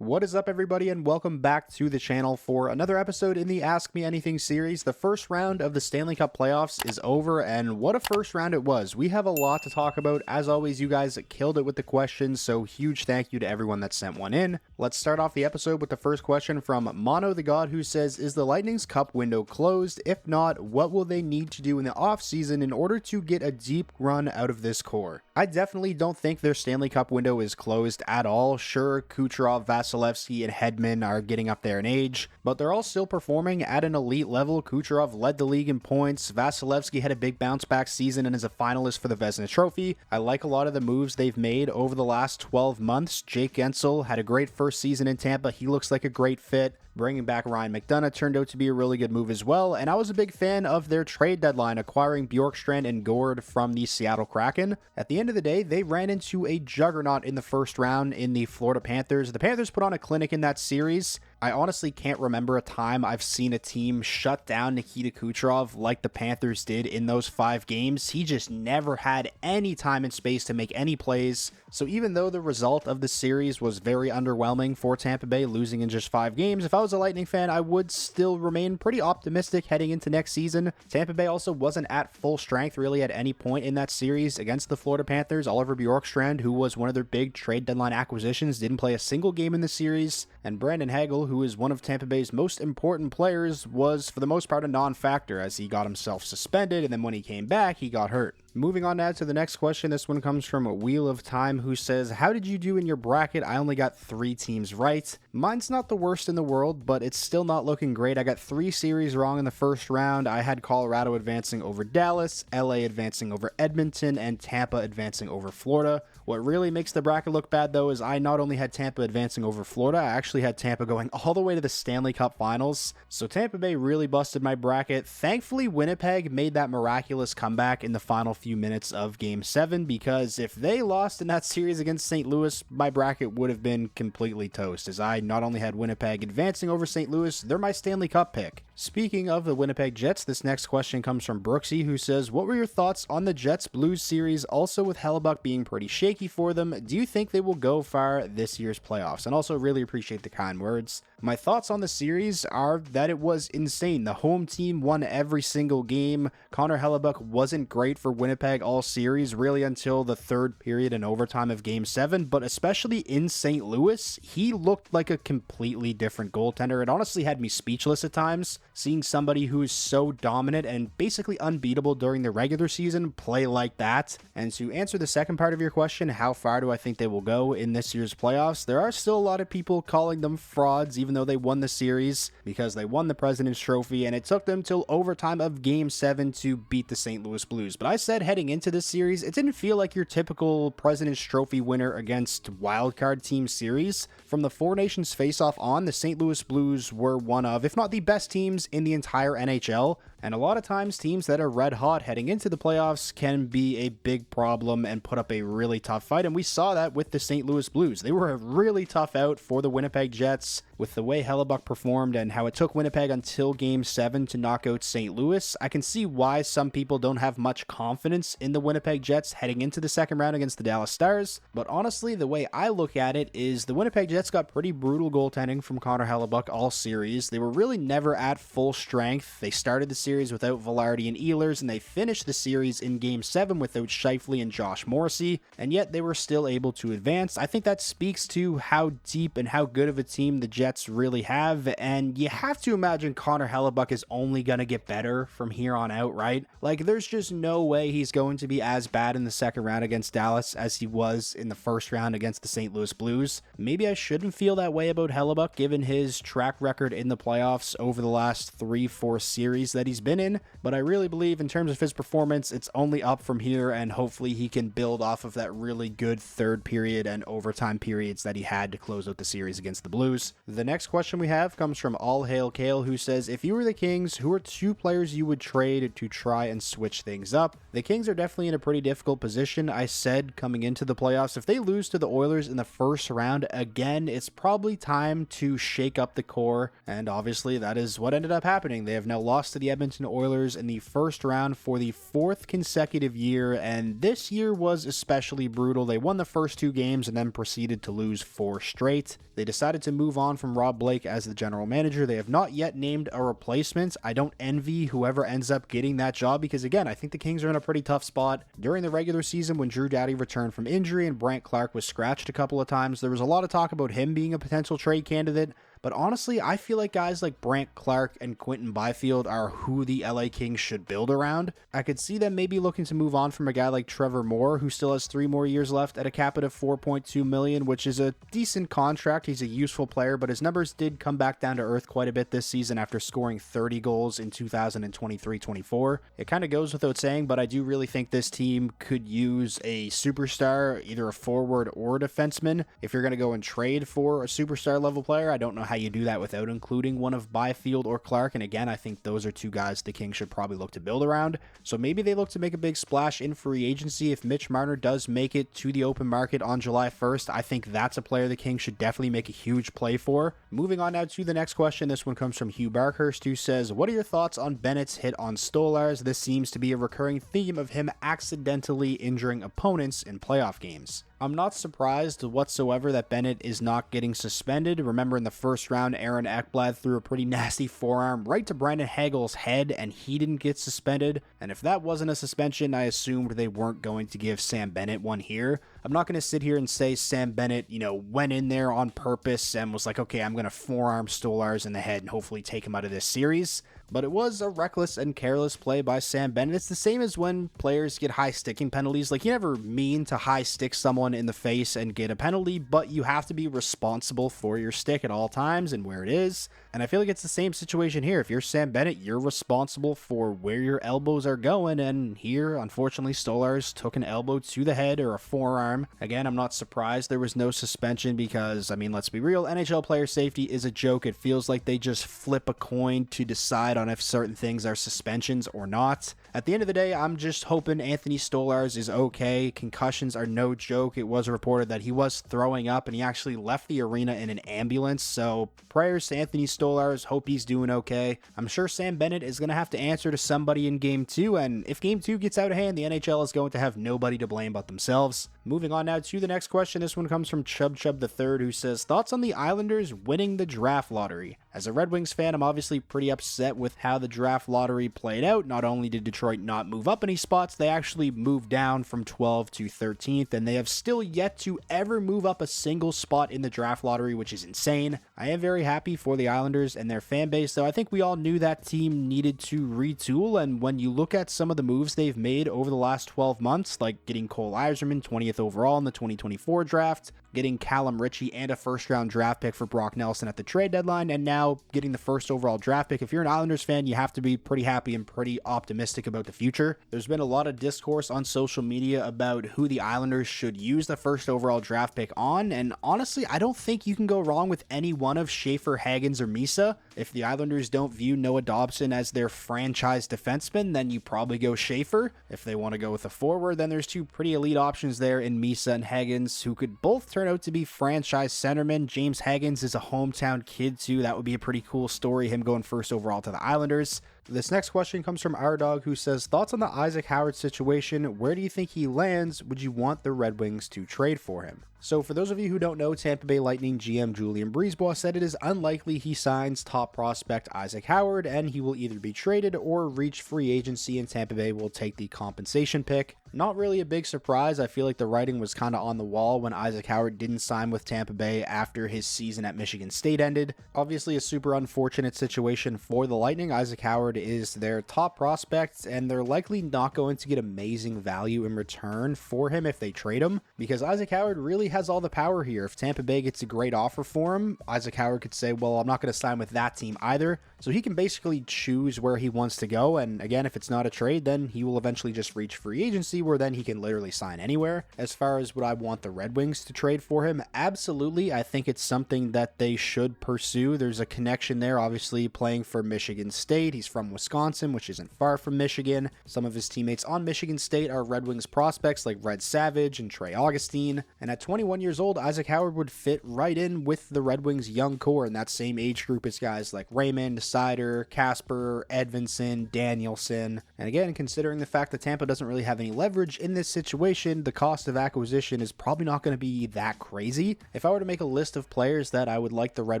What is up, everybody, and welcome back to the channel for another episode in the Ask Me Anything series. The first round of the Stanley Cup playoffs is over, and what a first round it was. We have a lot to talk about. As always, you guys killed it with the questions, so huge thank you to everyone that sent one in. Let's start off the episode with the first question from Mono the God, who says, is the Lightning's cup window closed? If not, what will they need to do in the offseason in order to get a deep run out of this core? I definitely don't think their Stanley Cup window is closed at all. Sure, Kucherov, Vasilevsky, and Hedman are getting up there in age, but they're all still performing at an elite level. Kucherov led the league in points. Vasilevsky had a big bounce back season and is a finalist for the Vezina Trophy. I like a lot of the moves they've made over the last 12 months. Jake Guentzel had a great first season in Tampa. He looks like a great fit. Bringing back Ryan McDonough turned out to be a really good move as well, and I was a big fan of their trade deadline, acquiring Bjorkstrand and Gord from the Seattle Kraken. At the end of the day, they ran into a juggernaut in the first round in the Florida Panthers. The Panthers put on a clinic in that series. I honestly can't remember a time I've seen a team shut down Nikita Kucherov like the Panthers did in those 5 games. He just never had any time and space to make any plays. So even though the result of the series was very underwhelming for Tampa Bay, losing in just 5 games, if I was a Lightning fan, I would still remain pretty optimistic heading into next season. Tampa Bay also wasn't at full strength really at any point in that series against the Florida Panthers. Oliver Bjorkstrand, who was one of their big trade deadline acquisitions, didn't play a single game in the series, and Brandon Hagel, who is one of Tampa Bay's most important players, was for the most part a non-factor as he got himself suspended, and then when he came back, he got hurt. Moving on now to the next question. This one comes from Wheel of Time, who says, how did you do in your bracket? I only got 3 teams right. Mine's not the worst in the world, but it's still not looking great. I got 3 series wrong in the first round. I had Colorado advancing over Dallas, LA advancing over Edmonton, and Tampa advancing over Florida. What really makes the bracket look bad, though, is I not only had Tampa advancing over Florida, I actually had Tampa going all the way to the Stanley Cup Finals. So Tampa Bay really busted my bracket. Thankfully, Winnipeg made that miraculous comeback in the final few minutes of Game 7, because if they lost in that series against St. Louis, my bracket would have been completely toast, as I not only had Winnipeg advancing over St. Louis, they're my Stanley Cup pick. Speaking of the Winnipeg Jets, this next question comes from Brooksy, who says, what were your thoughts on the Jets-Blues series? Also, with Hellebuck being pretty shaky for them, do you think they will go far this year's playoffs? And also really appreciate the kind words. My thoughts on the series are that it was insane. The home team won every single game. Connor Hellebuck wasn't great for Winnipeg all series, really until the third period and overtime of Game 7, but especially in St. Louis, he looked like a completely different goaltender. It honestly had me speechless at times, seeing somebody who is so dominant and basically unbeatable during the regular season play like that. And to answer the second part of your question, how far do I think they will go in this year's playoffs? There are still a lot of people calling them frauds, even though they won the series, because they won the President's Trophy, and it took them till overtime of Game 7 to beat the St. Louis Blues. But I said heading into this series, it didn't feel like your typical President's Trophy winner against wildcard team series. From the Four Nations face-off on, the St. Louis Blues were one of, if not the best teams in the entire NHL. And a lot of times, teams that are red hot heading into the playoffs can be a big problem and put up a really tough fight. And we saw that with the St. Louis Blues. They were a really tough out for the Winnipeg Jets. With the way Hellebuck performed and how it took Winnipeg until Game 7 to knock out St. Louis, I can see why some people don't have much confidence in the Winnipeg Jets heading into the second round against the Dallas Stars. But honestly, the way I look at it is the Winnipeg Jets got pretty brutal goaltending from Connor Hellebuck all series. They were really never at full strength. They started the series without Velarde and Ehlers, and they finished the series in Game 7 without Scheifele and Josh Morrissey, and yet they were still able to advance. I think that speaks to how deep and how good of a team the Jets really have, and you have to imagine Connor Hellebuck is only going to get better from here on out, right? Like, there's just no way he's going to be as bad in the second round against Dallas as he was in the first round against the St. Louis Blues. Maybe I shouldn't feel that way about Hellebuck given his track record in the playoffs over the last 3-4 series that he's been in, but I really believe in terms of his performance, it's only up from here, and hopefully he can build off of that really good third period and overtime periods that he had to close out the series against the Blues. The next question we have comes from All Hail Kale, who says, if you were the Kings, who are 2 players you would trade to try and switch things up? The Kings are definitely in a pretty difficult position. I said coming into the playoffs, if they lose to the Oilers in the first round again, it's probably time to shake up the core, and obviously that is what ended up happening. They have now lost to the Edmonton Edmonton Oilers in the first round for the 4th consecutive year, and this year was especially brutal. They won the first 2 games and then proceeded to lose 4 straight. They decided to move on from Rob Blake as the general manager. They have not yet named a replacement. I don't envy whoever ends up getting that job because, again, I think the Kings are in a pretty tough spot. During the regular season, when Drew Doughty returned from injury and Brandt Clarke was scratched a couple of times, there was a lot of talk about him being a potential trade candidate. But honestly, I feel like guys like Brandt Clarke and Quinton Byfield are who the LA Kings should build around. I could see them maybe looking to move on from a guy like Trevor Moore, who still has 3 more years left at a cap of $4.2 million, which is a decent contract. He's a useful player, but his numbers did come back down to earth quite a bit this season after scoring 30 goals in 2023-24. It kind of goes without saying, but I do really think this team could use a superstar, either a forward or a defenseman. If you're going to go and trade for a superstar level player, I don't know how you do that without including one of Byfield or Clark. And again, I think those are 2 guys the Kings should probably look to build around. So maybe they look to make a big splash in free agency. If Mitch Marner does make it to the open market on July 1st, I think that's a player the Kings should definitely make a huge play for. Moving on now to the next question. This one comes from Hugh Barkhurst, who says, what are your thoughts on Bennett's hit on Stolarz? This seems to be a recurring theme of him accidentally injuring opponents in playoff games. I'm not surprised whatsoever that Bennett is not getting suspended. Remember in the first round, Aaron Ekblad threw a pretty nasty forearm right to Brandon Hagel's head, and he didn't get suspended. And if that wasn't a suspension, I assumed they weren't going to give Sam Bennett one here. I'm not going to sit here and say Sam Bennett, went in there on purpose and was like, okay, I'm going to forearm Stolarz in the head and hopefully take him out of this series. But it was a reckless and careless play by Sam Bennett. It's the same as when players get high sticking penalties. Like, you never mean to high stick someone in the face and get a penalty, but you have to be responsible for your stick at all times and where it is. And I feel like it's the same situation here. If you're Sam Bennett, you're responsible for where your elbows are going. And here, unfortunately, Stolarz took an elbow to the head or a forearm. Again, I'm not surprised there was no suspension because, let's be real, NHL player safety is a joke. It feels like they just flip a coin to decide on if certain things are suspensions or not. At the end of the day, I'm just hoping Anthony Stolarz is okay. Concussions are no joke. It was reported that he was throwing up and he actually left the arena in an ambulance. So prayers to Anthony Stolarz. Hope he's doing okay. I'm sure Sam Bennett is going to have to answer to somebody in Game 2. And if Game 2 gets out of hand, the NHL is going to have nobody to blame but themselves. Moving on now to the next question. This one comes from Chub III, who says, thoughts on the Islanders winning the draft lottery? As a Red Wings fan, I'm obviously pretty upset with how the draft lottery played out. Not only did Detroit not move up any spots, they actually moved down from 12th to 13th, and they have still yet to ever move up a single spot in the draft lottery, which is insane. I am very happy for the Islanders and their fan base, though I think we all knew that team needed to retool, and when you look at some of the moves they've made over the last 12 months, like getting Cole Yzerman 20th overall in the 2024 draft, getting Callum Ritchie and a first-round draft pick for Brock Nelson at the trade deadline, and now getting the first overall draft pick. If you're an Islanders fan, you have to be pretty happy and pretty optimistic about the future. There's been a lot of discourse on social media about who the Islanders should use the first overall draft pick on, and honestly, I don't think you can go wrong with any one of Schaefer, Hagens, or Misa. If the Islanders don't view Noah Dobson as their franchise defenseman, then you probably go Schaefer. If they want to go with a forward, then there's 2 pretty elite options there in Misa and Hagens, who could both turn out to be franchise centermen. James Hagens is a hometown kid too. That would be a pretty cool story, him going first overall to the Islanders. This next question comes from our dog, who says, thoughts on the Isaac Howard situation? Where do you think he lands? Would you want the Red Wings to trade for him? So for those of you who don't know, Tampa Bay Lightning GM Julian Breezebois said it is unlikely he signs top prospect Isaac Howard, and he will either be traded or reach free agency, and Tampa Bay will take the compensation pick. Not really a big surprise. I feel like the writing was kind of on the wall when Isaac Howard didn't sign with Tampa Bay after his season at Michigan State ended. Obviously a super unfortunate situation for the Lightning. Isaac Howard is their top prospect, and they're likely not going to get amazing value in return for him if they trade him, because Isaac Howard really has all the power here. If Tampa Bay gets a great offer for him, Isaac Howard could say, well, I'm not going to sign with that team either. So he can basically choose where he wants to go. And again, if it's not a trade, then he will eventually just reach free agency, where then he can literally sign anywhere. As far as would I want the Red Wings to trade for him? Absolutely. I think it's something that they should pursue. There's a connection there, obviously playing for Michigan State. He's from from Wisconsin, which isn't far from Michigan. Some of his teammates on Michigan State are Red Wings prospects like Red Savage and Trey Augustine. And at 21 years old, Isaac Howard would fit right in with the Red Wings' young core in that same age group as guys like Raymond, Sider, Casper, Edvinson, Danielson. And again, considering the fact that Tampa doesn't really have any leverage in this situation, the cost of acquisition is probably not going to be that crazy. If I were to make a list of players that I would like the Red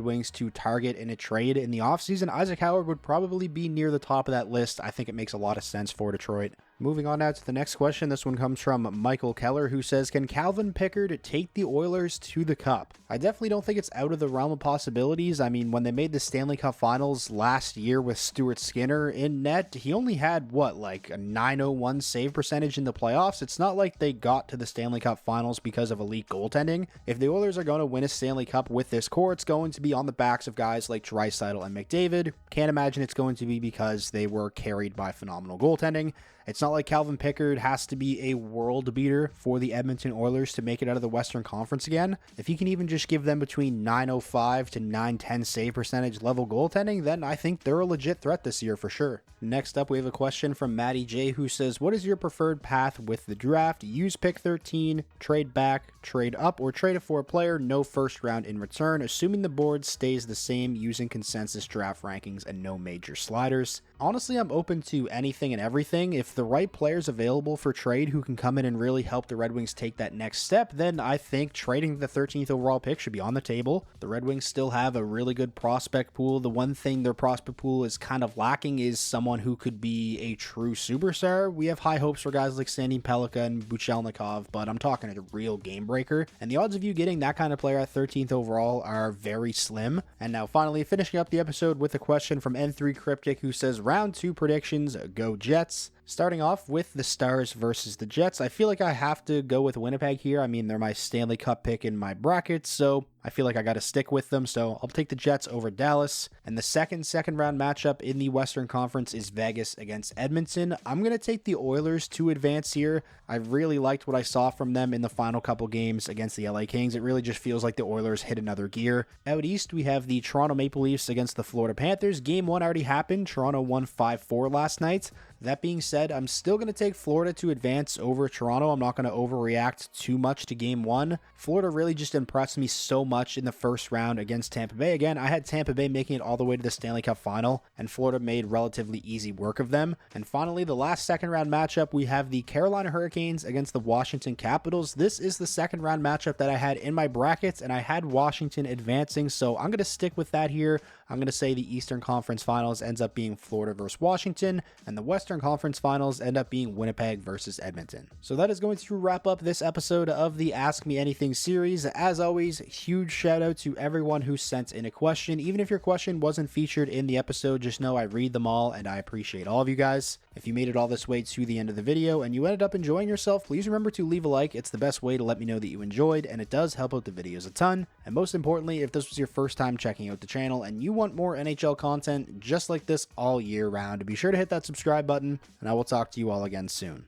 Wings to target in a trade in the offseason, Isaac Howard would probably be near the top of that list. I think it makes a lot of sense for Detroit. Moving on now to the next question. This one comes from Michael Keller, who says, can Calvin Pickard take the Oilers to the Cup? I definitely don't think it's out of the realm of possibilities. I mean, when they made the Stanley Cup Finals last year with Stuart Skinner in net, he only had, like a .901 save percentage in the playoffs. It's not like they got to the Stanley Cup Finals because of elite goaltending. If the Oilers are going to win a Stanley Cup with this core, it's going to be on the backs of guys like Draisaitl and McDavid. Can't imagine it's going to be because they were carried by phenomenal goaltending. It's not like Calvin Pickard has to be a world beater for the Edmonton Oilers to make it out of the Western Conference again. If he can even just give them between .905 to .910 save percentage level goaltending, then I think they're a legit threat this year for sure. Next up, we have a question from Matty J, who says, what is your preferred path with the draft? Use pick 13, trade back, trade up, or trade for a player, no first round in return, assuming the board stays the same using consensus draft rankings and no major sliders. Honestly, I'm open to anything and everything. If the right player's available for trade who can come in and really help the Red Wings take that next step, then I think trading the 13th overall pick should be on the table. The Red Wings still have a really good prospect pool. The one thing their prospect pool is kind of lacking is someone who could be a true superstar. We have high hopes for guys like Sandy Pellikka and Buchelnikov, but I'm talking a real game breaker. And the odds of you getting that kind of player at 13th overall are very slim. And now finally, finishing up the episode with a question from N3 Cryptic, who says, round 2 predictions, go Jets. Starting off with the Stars versus the Jets, I feel like I have to go with Winnipeg here. I mean, they're my Stanley Cup pick in my bracket, so I feel like I got to stick with them, so I'll take the Jets over Dallas. And the second round matchup in the Western Conference is Vegas against Edmonton. I'm going to take the Oilers to advance here. I really liked what I saw from them in the final couple games against the LA Kings. It really just feels like the Oilers hit another gear. Out east, we have the Toronto Maple Leafs against the Florida Panthers. Game 1 already happened. Toronto won 5-4 last night. That being said, I'm still going to take Florida to advance over Toronto. I'm not going to overreact too much to Game 1. Florida really just impressed me so much in the first round against Tampa Bay. Again, I had Tampa Bay making it all the way to the Stanley Cup Final, and Florida made relatively easy work of them. And finally, the last second round matchup, we have the Carolina Hurricanes against the Washington Capitals. This is the second round matchup that I had in my brackets, and I had Washington advancing, so I'm going to stick with that here. I'm going to say the Eastern Conference Finals ends up being Florida versus Washington, and the Western Conference Finals end up being Winnipeg versus Edmonton. So that is going to wrap up this episode of the Ask Me Anything series. As always, huge shout out to everyone who sent in a question. Even if your question wasn't featured in the episode, just know I read them all and I appreciate all of you guys. If you made it all this way to the end of the video and you ended up enjoying yourself, please remember to leave a like. It's the best way to let me know that you enjoyed, and it does help out the videos a ton. And most importantly, if this was your first time checking out the channel and you want more NHL content just like this all year round, be sure to hit that subscribe button, and I will talk to you all again soon.